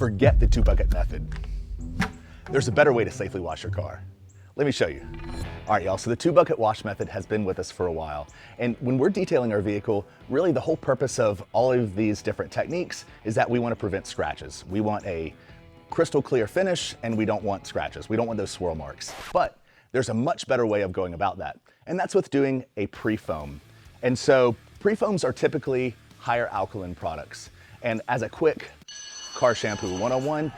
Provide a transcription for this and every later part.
Forget the 2-bucket method. There's a better way to safely wash your car. Let me show you. All right, y'all, so the 2-bucket wash method has been with us for a while. And when we're detailing our vehicle, really the whole purpose of all of these different techniques is that we want to prevent scratches. We want a crystal clear finish and we don't want scratches. We don't want those swirl marks. But there's a much better way of going about that. And that's with doing a pre-foam. And so pre-foams are typically higher alkaline products. And as a quick car shampoo 101,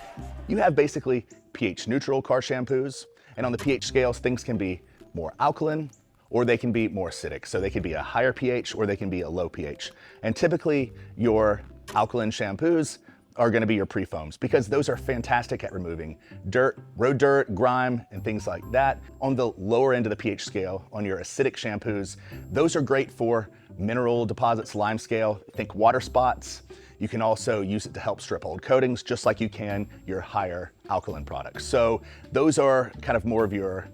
you have basically pH neutral car shampoos. And on the pH scales, things can be more alkaline or they can be more acidic. So they can be a higher pH or they can be a low pH. And typically your alkaline shampoos are gonna be your pre-foams because those are fantastic at removing dirt, road dirt, grime, and things like that. On the lower end of the pH scale, on your acidic shampoos, those are great for mineral deposits, lime scale, think water spots. You can also use it to help strip old coatings, just like you can your higher alkaline products. So those are kind of more of your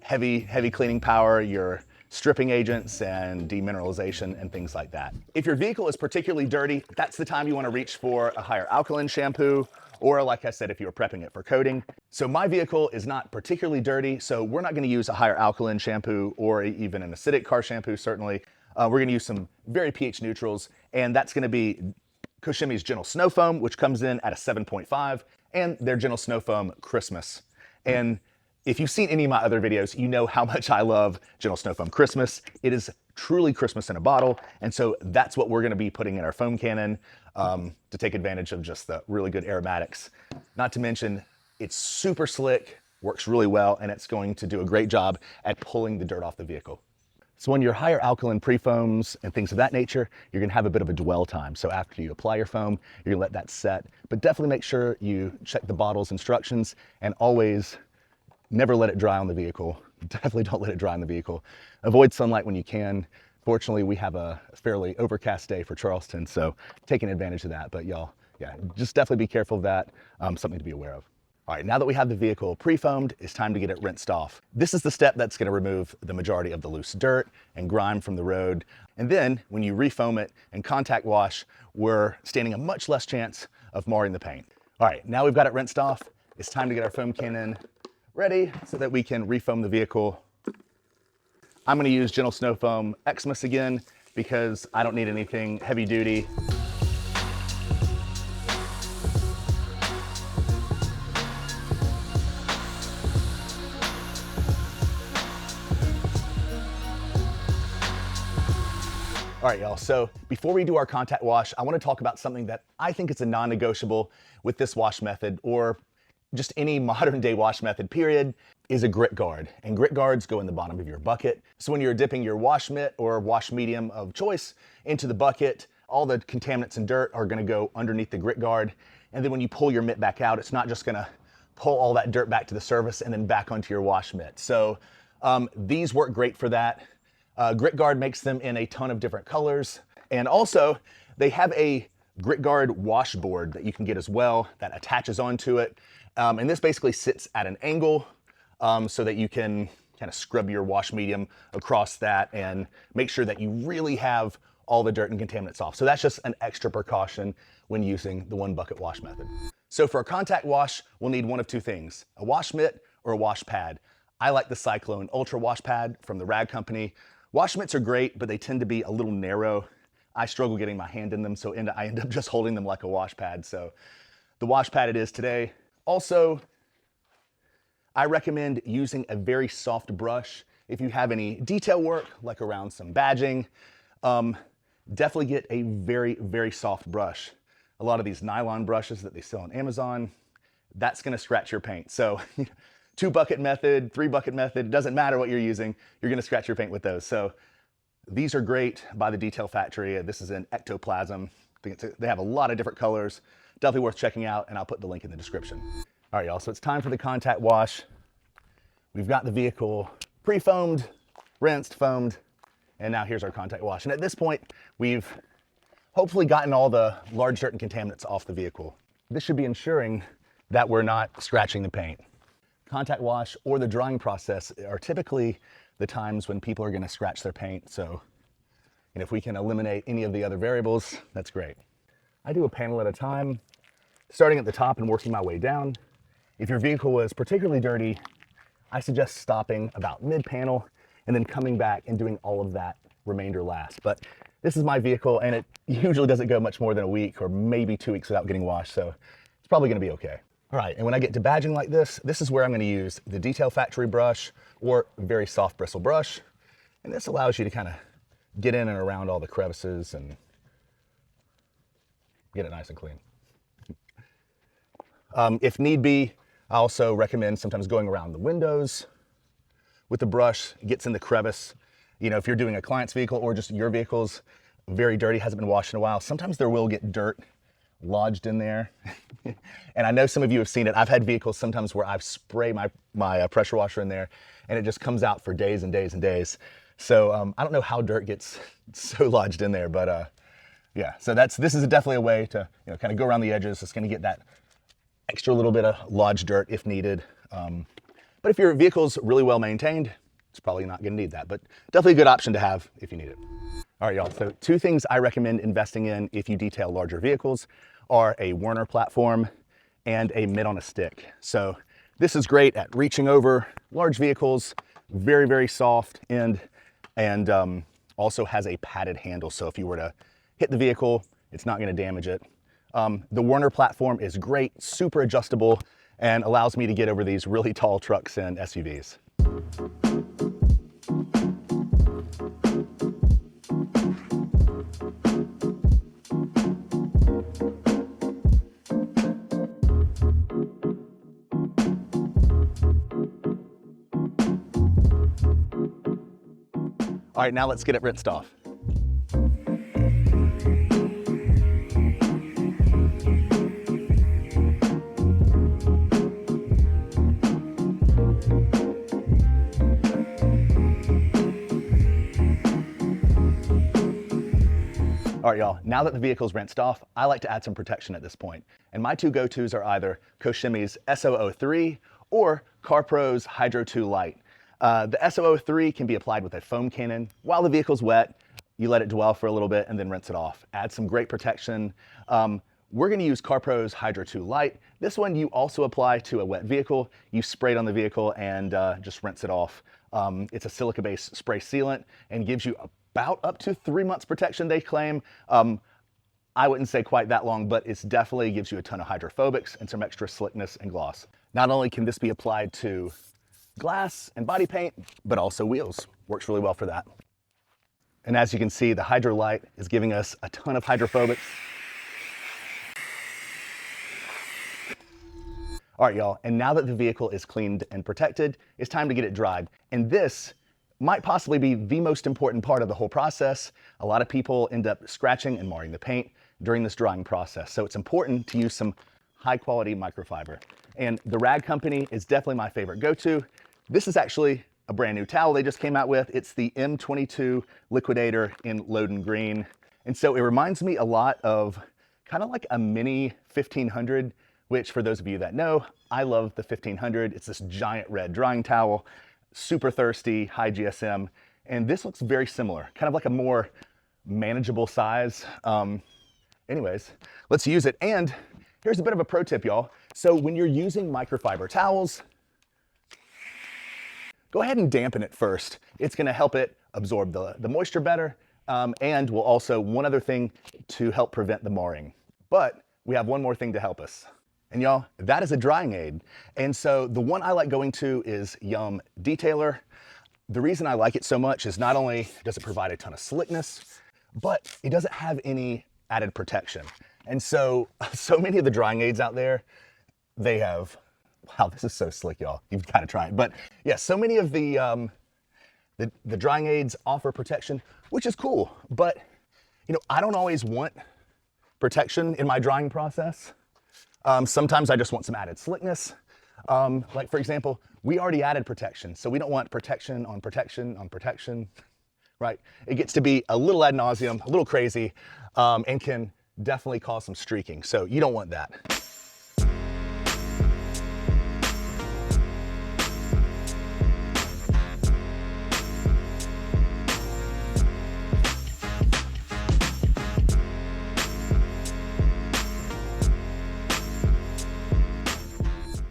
heavy cleaning power, your stripping agents and demineralization and things like that. If your vehicle is particularly dirty, that's the time you want to reach for a higher alkaline shampoo, or like I said, if you were prepping it for coating. So my vehicle is not particularly dirty, so we're not going to use a higher alkaline shampoo or even an acidic car shampoo, certainly. We're going to use some very pH neutrals, and that's going to be Koshimi's Gentle Snow Foam, which comes in at a 7.5, and their Gentle Snow Foam Christmas. And if you've seen any of my other videos, you know how much I love Gentle Snow Foam Christmas. It is truly Christmas in a bottle, and so that's what we're gonna be putting in our foam cannon to take advantage of just the really good aromatics. Not to mention, it's super slick, works really well, and it's going to do a great job at pulling the dirt off the vehicle. So on your higher alkaline pre-foams and things of that nature, you're gonna have a bit of a dwell time. So after you apply your foam, you're gonna let that set, but definitely make sure you check the bottle's instructions and always never let it dry on the vehicle. Definitely don't let it dry on the vehicle. Avoid sunlight when you can. Fortunately, we have a fairly overcast day for Charleston, so taking advantage of that. But y'all, yeah, just definitely be careful of that. Something to be aware of. All right, now that we have the vehicle pre-foamed, it's time to get it rinsed off. This is the step that's gonna remove the majority of the loose dirt and grime from the road. And then when you refoam it and contact wash, we're standing a much less chance of marring the paint. All right, now we've got it rinsed off. It's time to get our foam cannon ready so that we can refoam the vehicle. I'm gonna use Gentle Snow Foam Xmas again because I don't need anything heavy duty. All right, y'all, so before we do our contact wash, I wanna talk about something that I think is a non-negotiable with this wash method, or just any modern day wash method period, is a grit guard. And grit guards go in the bottom of your bucket. So when you're dipping your wash mitt or wash medium of choice into the bucket, all the contaminants and dirt are gonna go underneath the grit guard. And then when you pull your mitt back out, it's not just gonna pull all that dirt back to the surface and then back onto your wash mitt. So these work great for that. Grit guard makes them in a ton of different colors. And also they have a grit guard washboard that you can get as well that attaches onto it. And this basically sits at an angle so that you can kind of scrub your wash medium across that and make sure that you really have all the dirt and contaminants off. So that's just an extra precaution when using the 1-bucket wash method. So for a contact wash, we'll need one of two things, a wash mitt or a wash pad. I like the Cyclone Ultra wash pad from the Rag Company. Wash mitts are great, but they tend to be a little narrow. I struggle getting my hand in them, so I end up just holding them like a wash pad. So the wash pad it is today. Also, I recommend using a very soft brush. If you have any detail work, like around some badging, definitely get a very soft brush. A lot of these nylon brushes that they sell on Amazon, that's gonna scratch your paint. So 2-bucket method, 3-bucket method, doesn't matter what you're using, you're gonna scratch your paint with those. So these are great by the Detail Factory. This is an ectoplasm. They have a lot of different colors. Definitely worth checking out, and I'll put the link in the description. All right, y'all, so it's time for the contact wash. We've got the vehicle pre-foamed, rinsed, foamed, and now here's our contact wash. And at this point, we've hopefully gotten all the large dirt and contaminants off the vehicle. This should be ensuring that we're not scratching the paint. Contact wash or the drying process are typically the times when people are gonna scratch their paint. So, and if we can eliminate any of the other variables, that's great. I do a panel at a time. Starting at the top and working my way down. If your vehicle was particularly dirty, I suggest stopping about mid-panel and then coming back and doing all of that remainder last. But this is my vehicle, and it usually doesn't go much more than a week or maybe 2 weeks without getting washed, so it's probably gonna be okay. All right, and when I get to badging like this is where I'm gonna use the Detail Factory brush or very soft bristle brush. And this allows you to kind of get in and around all the crevices and get it nice and clean. If need be, I also recommend sometimes going around the windows with the brush. It gets in the crevice. You know, if you're doing a client's vehicle or just your vehicle's very dirty, hasn't been washed in a while, sometimes there will get dirt lodged in there. And I know some of you have seen it. I've had vehicles sometimes where I've sprayed my pressure washer in there and it just comes out for days and days and days. So I don't know how dirt gets so lodged in there, but yeah, so this is definitely a way to, you know, kind of go around the edges. It's going to get that extra little bit of lodged dirt if needed. But if your vehicle's really well maintained, it's probably not going to need that, but definitely a good option to have if you need it. All right, y'all, so 2 things I recommend investing in if you detail larger vehicles are a Werner platform and a mitt on a stick. So this is great at reaching over large vehicles, very, very soft end, and also has a padded handle. So if you were to hit the vehicle, it's not going to damage it. The Werner platform is great, super adjustable, and allows me to get over these really tall trucks and SUVs. All right, now let's get it rinsed off. All right, y'all, now that the vehicle's rinsed off, I like to add some protection at this point. And my 2 go-tos are either Koshimi's SO03 or CarPro's Hydro 2 Light. The SO03 can be applied with a foam cannon. While the vehicle's wet, you let it dwell for a little bit and then rinse it off. Add some great protection. We're gonna use CarPro's Hydro 2 Light. This one you also apply to a wet vehicle. You spray it on the vehicle and just rinse it off. It's a silica-based spray sealant and gives you about up to 3 months protection, they claim. I wouldn't say quite that long, but it definitely gives you a ton of hydrophobics and some extra slickness and gloss. Not only can this be applied to glass and body paint, but also wheels. Works really well for that. And as you can see, the Hydro Light is giving us a ton of hydrophobics. All right, y'all, and now that the vehicle is cleaned and protected, it's time to get it dried. And this might possibly be the most important part of the whole process. A lot of people end up scratching and marring the paint during this drying process. So it's important to use some high quality microfiber. And the Rag Company is definitely my favorite go-to. This is actually a brand new towel they just came out with. It's the M22 Liquidator in Loden Green. And so it reminds me a lot of kind of like a mini 1500, which for those of you that know, I love the 1500. It's this giant red drying towel, super thirsty, high GSM. And this looks very similar, kind of like a more manageable size. Anyways, let's use it. And here's a bit of a pro tip, y'all. So when you're using microfiber towels, go ahead and dampen it first. It's gonna help it absorb the moisture better, and will also, one other thing to help prevent the marring. But we have one more thing to help us. And y'all, that is a drying aid. And so the one I like going to is Yum Detailer. The reason I like it so much is not only does it provide a ton of slickness, but it doesn't have any added protection. And so many of the drying aids out there, they have, wow, this is so slick, y'all. You've got to try it. But yeah, so many of the drying aids offer protection, which is cool. But you know, I don't always want protection in my drying process. Sometimes I just want some added slickness. Like for example, we already added protection, so we don't want protection on protection on protection, right? It gets to be a little ad nauseum, a little crazy, and can definitely cause some streaking. So you don't want that.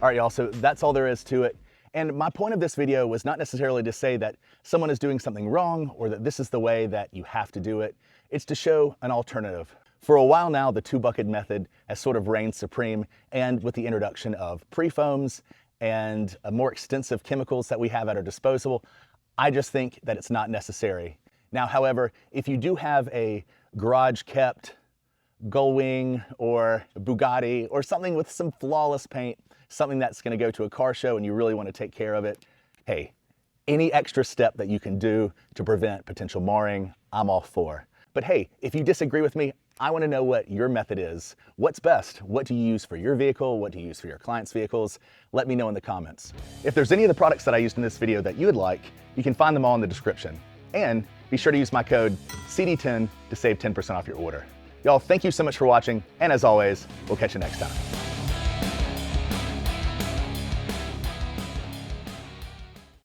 All right, y'all, so that's all there is to it. And my point of this video was not necessarily to say that someone is doing something wrong or that this is the way that you have to do it. It's to show an alternative. For a while now, the 2-bucket method has sort of reigned supreme, and with the introduction of pre-foams and more extensive chemicals that we have at our disposal, I just think that it's not necessary. Now, however, if you do have a garage-kept Gullwing or Bugatti or something with some flawless paint, something that's going to go to a car show and you really want to take care of it, hey, any extra step that you can do to prevent potential marring, I'm all for. But hey, if you disagree with me, I want to know what your method is. What's best? What do you use for your vehicle? What do you use for your clients' vehicles? Let me know in the comments. If there's any of the products that I used in this video that you would like, you can find them all in the description. And be sure to use my code CD10 to save 10% off your order. Y'all, thank you so much for watching, and as always, we'll catch you next time.